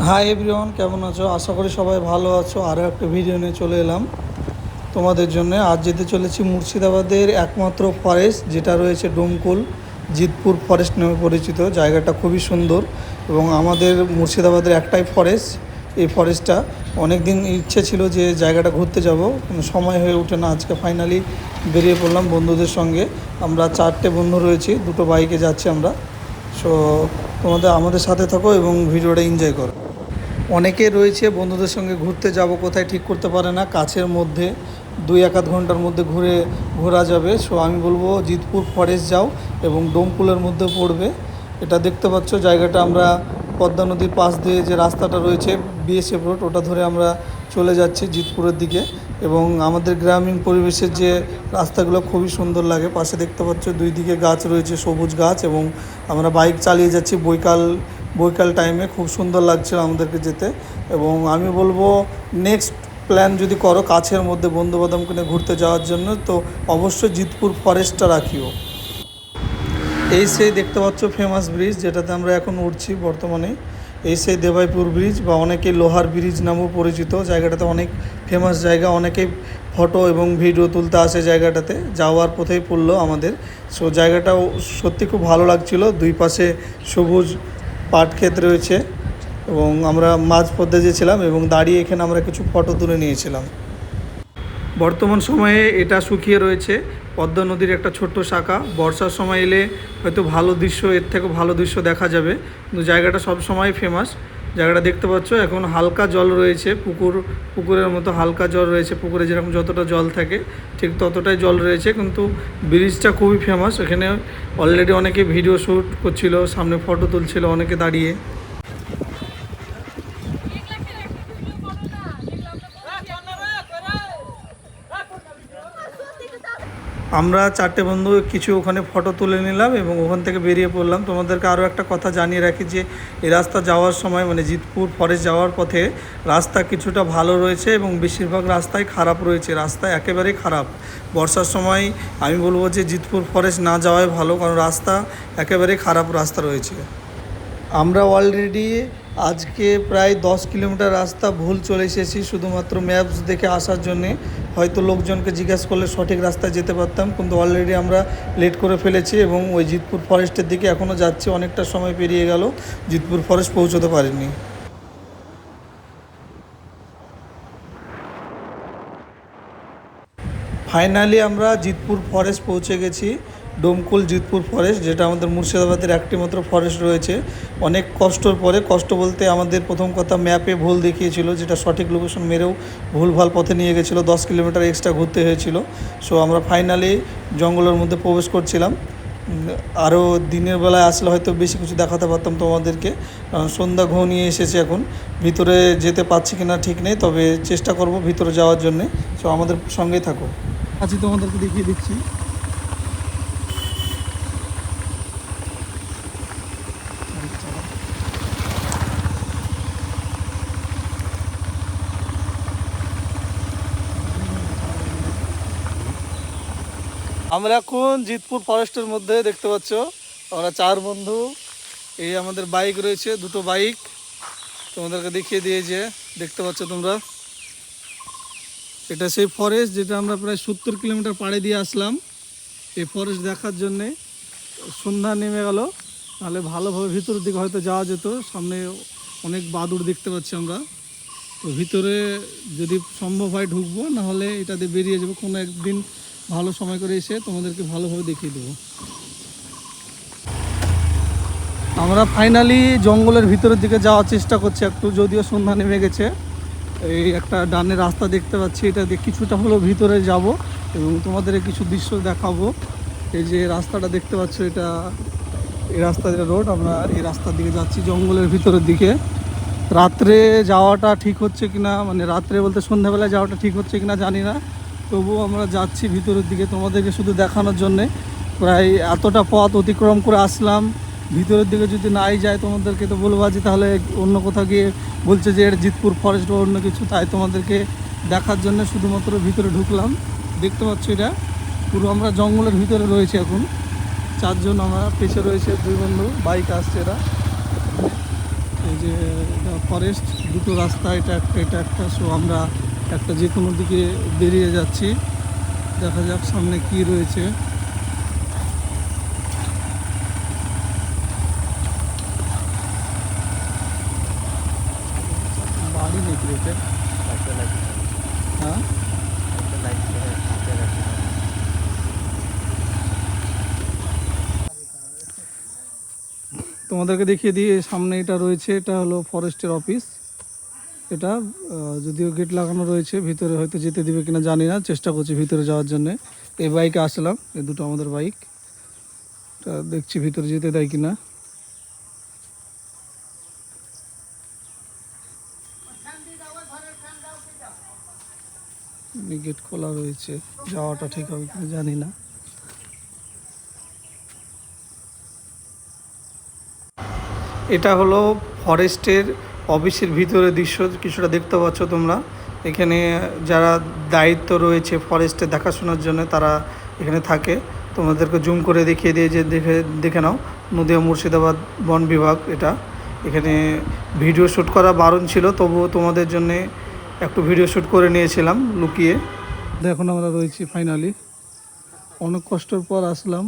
Hi everyone, কেমন আছো? আশা করি সবাই ভালো আছো। আরও একটা ভিডিও নিয়ে চলে এলাম তোমাদের জন্য। আজ যেতে চলেছি মুর্শিদাবাদের একমাত্র ফরেস্ট, যেটা রয়েছে ডোমকল জিতপুর ফরেস্ট নামে পরিচিত। জায়গাটা খুবই সুন্দর এবং আমাদের মুর্শিদাবাদের একটাই ফরেস্ট। এই ফরেস্টটা অনেক দিন ইচ্ছে ছিল যে জায়গাটা ঘুরতে যাব, কিন্তু সময় হয়ে ওঠে না। আজকে ফাইনালি বেরিয়ে পড়লাম বন্ধুদের সঙ্গে। আমরা 4টে বন্ধু রয়েছি, 2টো বাইকে যাচ্ছি আমরা। সো আমাদের সাথে থাকো এবং ভিডিওটা এনজয় করো। অনেকে রয়েছে বন্ধুদের সঙ্গে ঘুরতে যাব কোথায় ঠিক করতে পারে না। কাছের মধ্যে 2-1 ঘন্টার মধ্যে ঘোরা যাবে। সো আমি বলবো জিতপুর ফরেস্ট যাও এবং ডোমকুলের মধ্যে পড়বে। এটা দেখতে পাচ্ছ জায়গাটা, আমরা পদ্মা নদীর পাশ দিয়ে যে রাস্তাটা রয়েছে বিএসএফ রোড, ওটা ধরে আমরা চলে যাচ্ছি জিতপুরের দিকে। এবং আমাদের গ্রামীণ পরিবেশের যে রাস্তাগুলো খুবই সুন্দর লাগে। পাশে দেখতে পাচ্ছ 2 দিকে গাছ রয়েছে, সবুজ গাছ। এবং আমরা বাইক চালিয়ে যাচ্ছি বৈকাল টাইমে, খুব সুন্দর লাগছিল আমাদেরকে যেতে। এবং আমি বলবো নেক্সট প্ল্যান যদি করো কাছের মধ্যে বন্ধুবান্ধবকে নিয়ে ঘুরতে যাওয়ার জন্য, তো অবশ্যই জিতপুর ফরেস্টটা রাখিও। এই সেই দেখতে পাচ্ছ ফেমাস ব্রিজ, যেটাতে আমরা এখন উঠছি বর্তমানে। এই সেই দেবাইপুর ব্রিজ, বা অনেকে লোহার ব্রিজ নামেও পরিচিত। জায়গাটাতে অনেক ফেমাস জায়গা, অনেকেই ফটো এবং ভিডিও তুলতে আসে জায়গাটাতে। যাওয়ার পথেই পড়লো আমাদের। সো জায়গাটাও সত্যি খুব ভালো লাগছিল। 2 পাশে সবুজ পাট ক্ষেত রয়েছে এবং আমরা মাঝ পথে ছিলাম এবং দাঁড়িয়ে এখানে আমরা কিছু ফটো তুলে নিয়েছিলাম। বর্তমান সময়ে এটা শুকিয়ে রয়েছে। পদ্মা নদীর একটা ছোট্ট শাখা। বর্ষার সময় এলে হয়তো ভালো দৃশ্য, এর থেকে ভালো দৃশ্য দেখা যাবে। কিন্তু জায়গাটা সব সময় ফেমাস। জায়গাটা দেখতে পাচ্ছ এখন হালকা জল রয়েছে, পুকুরের মতো হালকা জল রয়েছে। পুকুরে যেরকম যতটা জল থাকে ঠিক ততটাই জল রয়েছে, কিন্তু ব্রিজটা খুবই ফেমাস। এখানে অলরেডি অনেকে ভিডিও শ্যুট করছিল, সামনে ফটো তুলছিল অনেকে দাঁড়িয়ে। আমরা 4টে বন্ধু কিছু ওখানে ফটো তুলে নিলাম এবং ওখান থেকে বেরিয়ে পড়লাম। তোমাদেরকে আরও একটা কথা জানিয়ে রাখি যে এই রাস্তা যাওয়ার সময়, মানে জিতপুর ফরেস্ট যাওয়ার পথে রাস্তা কিছুটা ভালো রয়েছে এবং বেশিরভাগ রাস্তাই খারাপ রয়েছে। রাস্তা একেবারেই খারাপ। বর্ষার সময় আমি বলবো যে জিতপুর ফরেস্ট না যাওয়াই ভালো, কারণ রাস্তা একেবারেই খারাপ রাস্তা রয়েছে। আমরা অলরেডি আজকে প্রায় 10 কিলোমিটার রাস্তা ভুল চলে এসেছি, শুধুমাত্র ম্যাপস দেখে আসার জন্যে। হয়তো লোকজনকে জিজ্ঞাসা করলে সঠিক রাস্তায় যেতে পারতাম, কিন্তু অলরেডি আমরা লেট করে ফেলেছি এবং ওই জিতপুর ফরেস্টের দিকে এখনও যাচ্ছি। অনেকটা সময় পেরিয়ে গেল, জিতপুর ফরেস্ট পৌঁছতে পারিনি। ফাইনালি আমরা জিতপুর ফরেস্ট পৌঁছে গেছি। ডোমকল জিতপুর ফরেস্ট, যেটা আমাদের মুর্শিদাবাদের একটি মাত্র ফরেস্ট রয়েছে। অনেক কষ্টর পরে, কষ্ট বলতে আমাদের প্রথম কথা ম্যাপে ভুল দেখিয়েছিল, যেটা সঠিক লোকেশন মেরেও ভুলভাল পথে নিয়ে গেছিলো। 10 কিলোমিটার এক্সট্রা ঘুরতে হয়েছিল। সো আমরা ফাইনালি জঙ্গলের মধ্যে প্রবেশ করছিলাম। আরও দিনের বেলায় আসলে হয়তো বেশি কিছু দেখাতে পারতাম তোমাদেরকে, কারণ সন্ধ্যা ঘনিয়ে এসেছে এখন। ভিতরে যেতে পারছি কিনা ঠিক নেই, তবে চেষ্টা করব ভিতরে যাওয়ার জন্যে। সো আমাদের সঙ্গেই থাকো। আছি, তোমাদেরকে দেখিয়ে দিচ্ছি। আমরা এখন জিতপুর ফরেস্টের মধ্যে, দেখতে পাচ্ছ আমরা 4 বন্ধু। এই আমাদের বাইক রয়েছে, 2টো বাইক তোমাদেরকে দেখিয়ে দিয়েছে, দেখতে পাচ্ছ তোমরা। এটা সেই ফরেস্ট যেটা আমরা প্রায় 70 কিলোমিটার পাড়ে দিয়ে আসলাম এই ফরেস্ট দেখার জন্যে। সন্ধ্যা নেমে গেল, তাহলে ভালোভাবে ভিতরের দিকে হয়তো যাওয়া যেত। সামনে অনেক বাদুড় দেখতে পাচ্ছি আমরা। তো ভিতরে যদি সম্ভব হয় ঢুকবো, নাহলে এটাতে বেরিয়ে যাবো কোনো একদিন ভালো সময় করে এসে তোমাদেরকে ভালোভাবে দেখিয়ে দেবো। আমরা ফাইনালি জঙ্গলের ভিতরের দিকে যাওয়ার চেষ্টা করছি একটু, যদিও সন্ধ্যা নেমে গেছে। এই একটা ডানে রাস্তা দেখতে পাচ্ছি, এটা দিয়ে কিছুটা হলেও ভিতরে যাব এবং তোমাদের কিছু দৃশ্য দেখাবো। এই যে রাস্তাটা দেখতে পাচ্ছ, এটা এই রাস্তা রোড। আমরা এই রাস্তার দিকে যাচ্ছি জঙ্গলের ভিতরের দিকে। রাত্রে যাওয়াটা ঠিক হচ্ছে কিনা, মানে রাত্রে বলতে সন্ধ্যাবেলায় যাওয়াটা ঠিক হচ্ছে কিনা জানি না, তবুও আমরা যাচ্ছি ভিতরের দিকে তোমাদেরকে শুধু দেখানোর জন্যে। প্রায় এতটা পথ অতিক্রম করে আসলাম, ভিতরের দিকে যদি নাই যায় তোমাদেরকে তো বলবো যে তাহলে অন্য কোথাও গিয়ে বলছে যে এটা জিতপুর ফরেস্ট বা অন্য কিছু। তাই তোমাদেরকে দেখার জন্য শুধুমাত্র ভিতরে ঢুকলাম। দেখতে পাচ্ছ এটা পুরো আমরা জঙ্গলের ভিতরে রয়েছে এখন। 4 জন আমরা, পেছে রয়েছে 2 বন্ধু, বাইক আসছে এরা। এই যে ফরেস্ট, দুটো রাস্তা, এটা একটা। সো আমরা একটা যে কোনো দিকে বেরিয়ে যাচ্ছি, দেখা যাক সামনে কি রয়েছে। বাড়ি নাকি রেখে? হ্যাঁ, তোমাদেরকে দেখিয়ে দিই, সামনে এটা রয়েছে, এটা হলো ফরেস্টের অফিস। এটা যদিও গেট লাগানো রয়েছে, ভিতরে হয়তো যেতে দিবে কিনা জানি না, চেষ্টা করছি ভিতরে যাওয়ার জন্য। এই বাইকে আসলাম, এই দুটো আমাদের বাইক, এটা দেখছি ভিতরে যেতে দেয় কিনা। গেট খোলা রয়েছে, যাওয়াটা ঠিক হবে কিনা জানি না। এটা হলো ফরেস্টের অফিসের ভিতরে দৃশ্য, কিছুটা দেখতে পাচ্ছ তোমরা। এখানে যারা দায়িত্ব রয়েছে ফরেস্টে দেখাশোনার জন্য তারা এখানে থাকে। তোমাদেরকে জুম করে দেখিয়ে দিয়ে যে দেখে নাও, নদিয়া মুর্শিদাবাদ বন বিভাগ এটা। এখানে ভিডিও শ্যুট করা বারণ ছিল, তবুও তোমাদের জন্যে একটু ভিডিও শ্যুট করে নিয়েছিলাম লুকিয়ে। এখন আমরা রয়েছি ফাইনালি, অনেক কষ্টের পর আসলাম।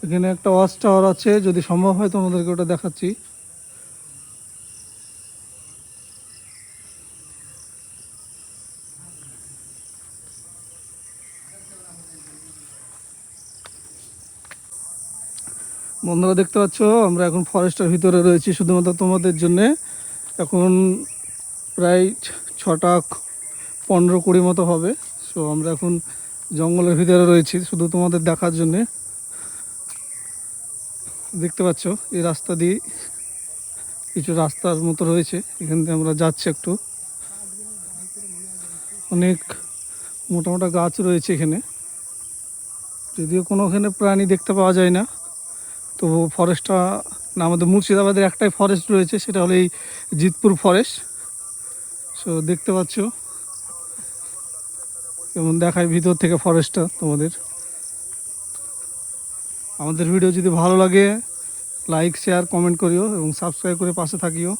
এখানে একটা ওয়াচ টাওয়ার আছে, যদি সম্ভব হয় তোমাদেরকে ওটা দেখাচ্ছি। বন্ধুরা দেখতে পাচ্ছ, আমরা এখন ফরেস্টের ভিতরে রয়েছি শুধুমাত্র তোমাদের জন্যে। এখন প্রায় 6:15-20 মতো হবে। সো আমরা এখন জঙ্গলের ভিতরে রয়েছি শুধু তোমাদের দেখার জন্যে। দেখতে পাচ্ছ এই রাস্তা দিয়ে কিছু রাস্তার মতো রয়েছে, এখান দিয়ে আমরা যাচ্ছি। একটু অনেক মোটা মোটা গাছ রয়েছে এখানে, যদিও কোনোখানে প্রাণী দেখতে পাওয়া যায় না। তো ফরেস্টটা না, আমাদের মুর্শিদাবাদের একটাই ফরেস্ট রয়েছে, সেটা হলো এই জিতপুর ফরেস্ট। সো দেখতে পাচ্ছ কেমন দেখায় ভিতর থেকে ফরেস্টটা তোমাদের। আমাদের ভিডিও যদি ভালো লাগে লাইক শেয়ার কমেন্ট করিও এবং সাবস্ক্রাইব করে পাশে থাকিও।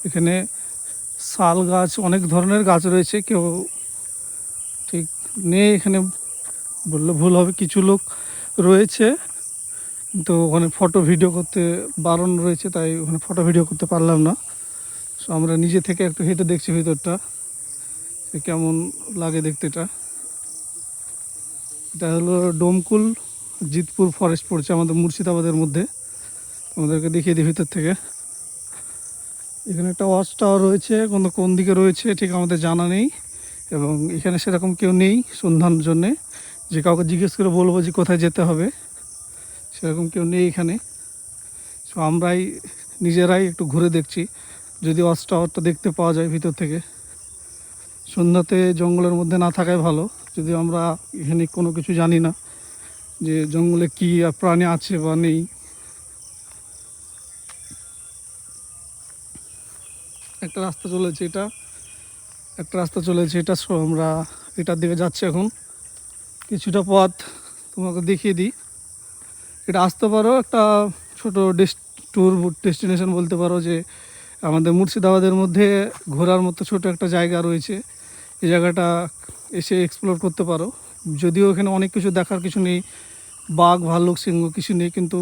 এখানে শাল গাছ, অনেক ধরনের গাছ রয়েছে, কেউ ঠিক নেই এখানে বললে ভুল হবে, কিছু লোক রয়েছে কিন্তু ওখানে ফটো ভিডিও করতে বারণ রয়েছে, তাই ওখানে ফটো ভিডিও করতে পারলাম না। সো আমরা নিজে থেকে একটু হেঁটে দেখছি ভিতরটা কেমন লাগে দেখতে। এটা হলো ডোমকুল জিতপুর ফরেস্ট পড়ছে আমাদের মুর্শিদাবাদের মধ্যে। আমাদেরকে দেখিয়ে দিই ভিতর থেকে। এখানে একটা ওয়াচ টাওয়ার রয়েছে, কোন দিকে রয়েছে ঠিক আমাদের জানা নেই, এবং এখানে সেরকম কেউ নেই সন্ধানের জন্যে যে কাউকে জিজ্ঞেস করে বলবো যে কোথায় যেতে হবে, সেরকম কেউ নেই এখানে। সো আমরাই নিজেরাই একটু ঘুরে দেখছি, যদি ওয়াচ টাওয়ারটা দেখতে পাওয়া যায় ভিতর থেকে। সন্ধ্যাতে জঙ্গলের মধ্যে না থাকাই ভালো, যদি আমরা এখানে কোনো কিছু জানি না যে জঙ্গলে কী প্রাণী আছে বা নেই। একটা রাস্তা চলেছে, সো আমরা এটার দিকে যাচ্ছি এখন। কিছুটা পথ তোমাকে দেখিয়ে দিই, এটা আসতে পারো একটা ছোটো ট্যুর ডেস্টিনেশন বলতে পারো, যে আমাদের মুর্শিদাবাদের মধ্যে ঘোরার মতো ছোট একটা জায়গা রয়েছে। এই জায়গাটা এসে এক্সপ্লোর করতে পারো, যদিও এখানে অনেক কিছু দেখার কিছু নেই, বাঘ ভাল্লুক সিংহ কিছু নেই, কিন্তু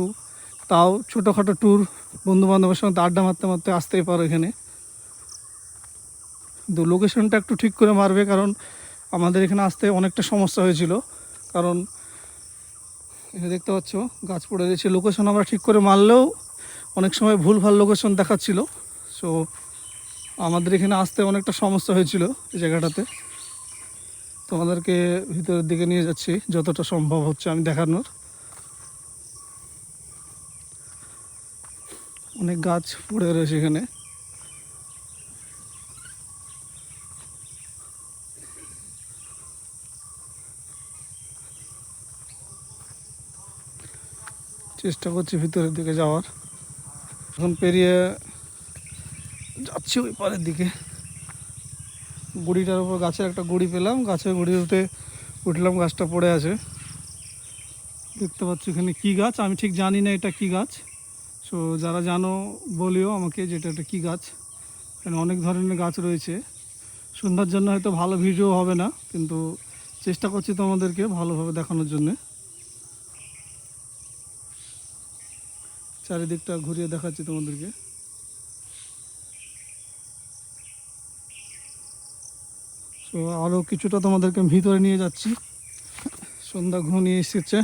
তাও ছোটোখাটো ট্যুর বন্ধুবান্ধবের সঙ্গে আড্ডা মারতে মারতে আসতেই পারো এখানে। কিন্তু লোকেশনটা একটু ঠিক করে মারবে, কারণ আমাদের এখানে আসতে অনেকটা সমস্যা হয়েছিল, কারণ এখানে দেখতে পাচ্ছ গাছ পড়ে রয়েছে। লোকেশন আমরা ঠিক করে মারলেও অনেক সময় ভুলভাল লোকেশন দেখাচ্ছিল। সো আমাদের এখানে আসতে অনেকটা সমস্যা হয়েছিল এই জায়গাটাতে। তোমাদেরকে ভিতরের দিকে নিয়ে যাচ্ছি যতটা সম্ভব হচ্ছে আমি দেখানোর। অনেক গাছ পড়ে রয়েছে এখানে। চেষ্টা করছি ভিতরের দিকে যাওয়ার, এখন পেরিয়ে যাচ্ছি ওই পারের দিকে। গুড়িটার উপর গাছের একটা গুড়ি পেলাম, গাছের গুড়ি উঠলাম, গাছটা পড়ে আছে। দেখতে পাচ্ছি এখানে কী গাছ আমি ঠিক জানি না এটা কী গাছ। সো সো যারা জানো বলিও আমাকে যেটা এটা কী গাছ। এখানে অনেক ধরনের গাছ রয়েছে। সন্ধ্যার জন্য হয়তো ভালো ভিডিও হবে না, কিন্তু চেষ্টা করছি তোমাদেরকে ভালোভাবে দেখানোর জন্যে। চারিদিকটা ঘুরিয়ে দেখাচ্ছি তোমাদেরকে। তো আরও কিছুটা তোমাদেরকে ভিতরে নিয়ে যাচ্ছি। সন্ধ্যা ঘনিয়ে এসেছে।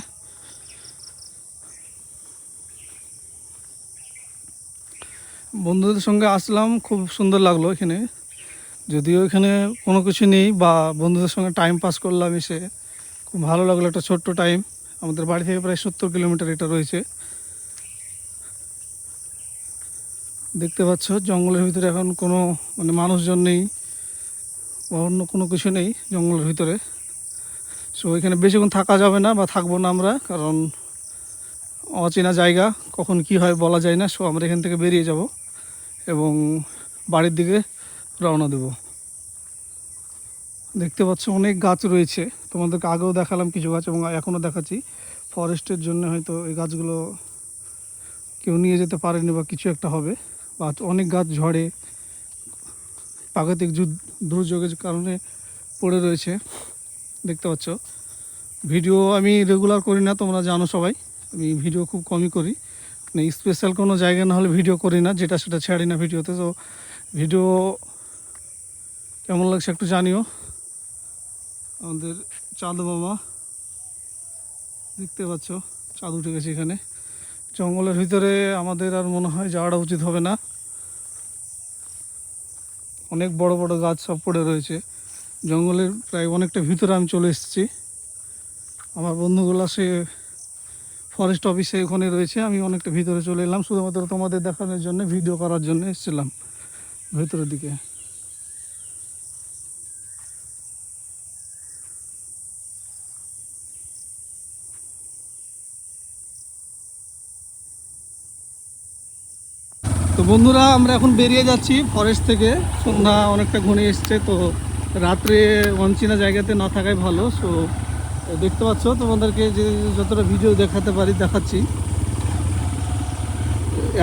বন্ধুদের সঙ্গে আসলাম, খুব সুন্দর লাগলো এখানে। যদিও এখানে কোনো কিছু নেই, বা বন্ধুদের সঙ্গে টাইম পাস করলাম এসে, খুব ভালো লাগলো। একটা ছোট্ট টাইম, আমাদের বাড়ি থেকে প্রায় 70 কিলোমিটার এটা রয়েছে। দেখতে পাচ্ছ জঙ্গলের ভিতরে এখন কোনো মানে মানুষজন নেই বা অন্য কোনো কিছু নেই জঙ্গলের ভিতরে। সো এখানে বেশিক্ষণ থাকা যাবে না বা থাকবো না আমরা, কারণ অচেনা জায়গা, কখন কি হয় বলা যায় না। সো আমরা এখান থেকে বেরিয়ে যাব এবং বাড়ির দিকে রওনা দেব। দেখতে পাচ্ছ অনেক গাছ রয়েছে, তোমাদেরকে আগেও দেখালাম কিছু গাছ এবং এখনও দেখাচ্ছি। ফরেস্টের জন্য হয়তো এই গাছগুলো কেউ নিয়ে যেতে পারেনি বা কিছু একটা হবে, বা অনেক গাছ ঝড়ে প্রাকৃতিক দুর্যোগের কারণে পড়ে রয়েছে। দেখতে পাচ্ছ ভিডিও আমি রেগুলার করি না, তোমরা জানো সবাই। আমি ভিডিও খুব কমই করি, মানে স্পেশাল কোনো জায়গা না হলে ভিডিও করি না, যেটা সেটা ছাড়ি না ভিডিওতে। তো ভিডিও কেমন লাগছে একটু জানিও। আমাদের চাঁদ মামা দেখতে পাচ্ছ, চাঁদ উঠে গেছে এখানে। জঙ্গলের ভিতরে আমাদের আর মনে হয় যাওয়াটা উচিত হবে না, অনেক বড় বড় গাছ সব পড়ে রয়েছে। জঙ্গলের প্রায় অনেকটা ভিতরে আমি চলে এসেছি। আমার বন্ধুগুলো সে ফরেস্ট অফিসে ওখানে রয়েছে, আমি অনেকটা ভিতরে চলে এলাম শুধুমাত্র তোমাদের দেখানোর জন্য, ভিডিও করার জন্য এসেছিলাম ভিতরের দিকে। তো বন্ধুরা, আমরা এখন বেরিয়ে যাচ্ছি ফরেস্ট থেকে। সন্ধ্যা অনেকটা ঘনিয়ে এসছে, তো রাত্রে অনচিনা জায়গাতে না থাকাই ভালো। সো দেখতে পাচ্ছ, তোমাদেরকে যে যতটা ভিডিও দেখাতে পারি দেখাচ্ছি।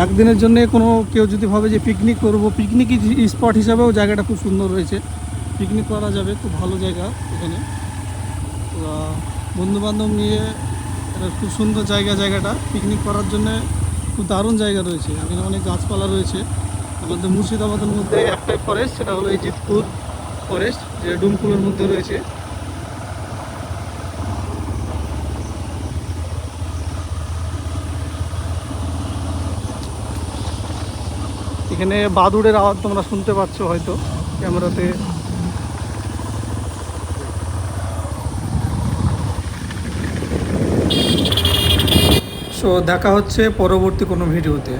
একদিনের জন্য কোনো কেউ যদি ভাবে যে পিকনিক করব, পিকনিক স্পট হিসাবেও জায়গাটা খুব সুন্দর রয়েছে, পিকনিক করা যাবে, খুব ভালো জায়গা এখানে। বন্ধুবান্ধব নিয়ে এটা খুব সুন্দর জায়গাটা পিকনিক করার জন্য খুব দারুণ জায়গা রয়েছে। এখানে অনেক গাছপালা রয়েছে। আমাদের মুর্শিদাবাদের মধ্যে একটাই ফরেস্ট, সেটা হলো এই জিতপুর ফরেস্ট, যেটা ডুমকুলের মধ্যে রয়েছে। এখানে বাদুড়ের আওয়াজ তোমরা শুনতে পাচ্ছ হয়তো ক্যামেরাতে। সো দেখা হচ্ছে পরবর্তী কোনো ভিডিওতে।